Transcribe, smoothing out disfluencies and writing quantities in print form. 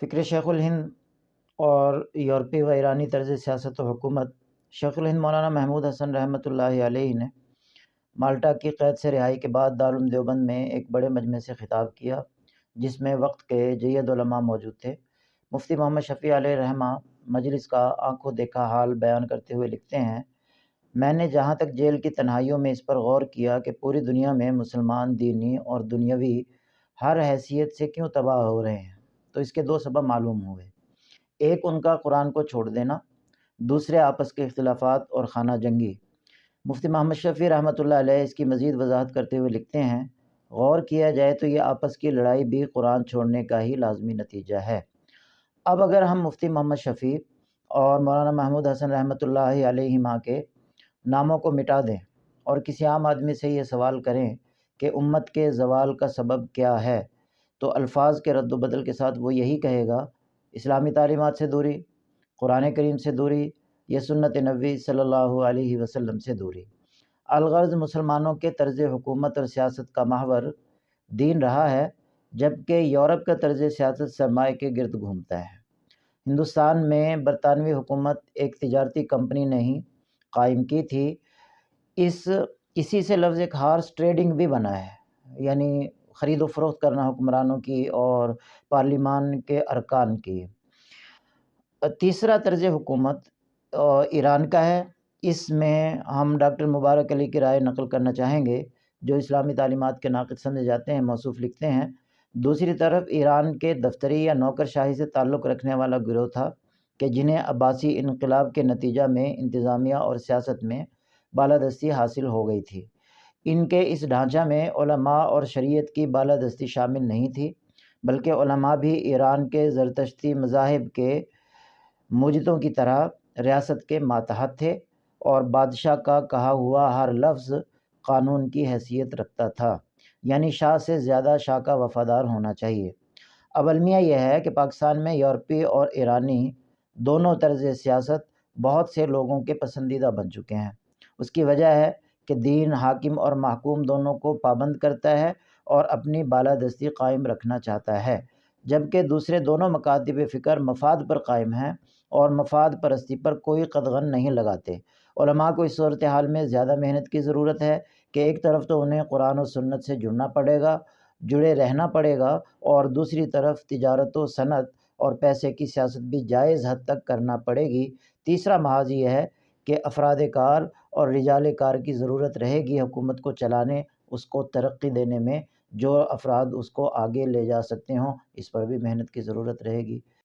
فکر شیخ الہند اور یورپی و ایرانی طرز سیاست و حکومت۔ شیخ الہند مولانا محمود حسن رحمۃ اللہ علیہ نے مالٹا کی قید سے رہائی کے بعد دارالعلوم دیوبند میں ایک بڑے مجمع سے خطاب کیا، جس میں وقت کے جید علماء موجود تھے۔ مفتی محمد شفیع علیہ رحمہ مجلس کا آنکھوں دیکھا حال بیان کرتے ہوئے لکھتے ہیں، میں نے جہاں تک جیل کی تنہائیوں میں اس پر غور کیا کہ پوری دنیا میں مسلمان دینی اور دنیاوی ہر حیثیت سے کیوں تباہ ہو رہے ہیں، تو اس کے دو سبب معلوم ہوئے۔ ایک ان کا قرآن کو چھوڑ دینا، دوسرے آپس کے اختلافات اور خانہ جنگی۔ مفتی محمد شفیع رحمۃ اللہ علیہ اس کی مزید وضاحت کرتے ہوئے لکھتے ہیں، غور کیا جائے تو یہ آپس کی لڑائی بھی قرآن چھوڑنے کا ہی لازمی نتیجہ ہے۔ اب اگر ہم مفتی محمد شفیع اور مولانا محمود حسن رحمۃ اللہ علیہما کے ناموں کو مٹا دیں اور کسی عام آدمی سے یہ سوال کریں کہ امت کے زوال کا سبب کیا ہے، تو الفاظ کے رد و بدل کے ساتھ وہ یہی کہے گا: اسلامی تعلیمات سے دوری، قرآن کریم سے دوری، یا سنت نبوی صلی اللہ علیہ وسلم سے دوری۔ الغرض مسلمانوں کے طرز حکومت اور سیاست کا محور دین رہا ہے، جبکہ یورپ کا طرز سیاست سرمایہ کے گرد گھومتا ہے۔ ہندوستان میں برطانوی حکومت ایک تجارتی کمپنی نے ہی قائم کی تھی، اسی سے لفظ ایک ہارس ٹریڈنگ بھی بنا ہے، یعنی خرید و فروخت کرنا حکمرانوں کی اور پارلیمان کے ارکان کی۔ تیسرا طرز حکومت ایران کا ہے۔ اس میں ہم ڈاکٹر مبارک علی کی رائے نقل کرنا چاہیں گے، جو اسلامی تعلیمات کے ناقد سمجھے جاتے ہیں۔ موصوف لکھتے ہیں، دوسری طرف ایران کے دفتری یا نوکر شاہی سے تعلق رکھنے والا گروہ تھا کہ جنہیں عباسی انقلاب کے نتیجہ میں انتظامیہ اور سیاست میں بالادستی حاصل ہو گئی تھی۔ ان کے اس ڈھانچہ میں علماء اور شریعت کی بالادستی شامل نہیں تھی، بلکہ علماء بھی ایران کے زرتشتی مذاہب کے موجدوں کی طرح ریاست کے ماتحت تھے، اور بادشاہ کا کہا ہوا ہر لفظ قانون کی حیثیت رکھتا تھا، یعنی شاہ سے زیادہ شاہ کا وفادار ہونا چاہیے۔ اب المیہ یہ ہے کہ پاکستان میں یورپی اور ایرانی دونوں طرز سیاست بہت سے لوگوں کے پسندیدہ بن چکے ہیں۔ اس کی وجہ ہے کہ دین حاکم اور محکوم دونوں کو پابند کرتا ہے اور اپنی بالادستی قائم رکھنا چاہتا ہے، جبکہ دوسرے دونوں مکاتب فکر مفاد پر قائم ہیں اور مفاد پرستی پر کوئی قدغن نہیں لگاتے۔ علماء کو اس صورتحال میں زیادہ محنت کی ضرورت ہے کہ ایک طرف تو انہیں قرآن و سنت سے جڑے رہنا پڑے گا، اور دوسری طرف تجارت و صنعت اور پیسے کی سیاست بھی جائز حد تک کرنا پڑے گی۔ تیسرا محاذ یہ ہے کہ افراد کار اور رجال کار کی ضرورت رہے گی حکومت کو چلانے، اس کو ترقی دینے میں۔ جو افراد اس کو آگے لے جا سکتے ہوں، اس پر بھی محنت کی ضرورت رہے گی۔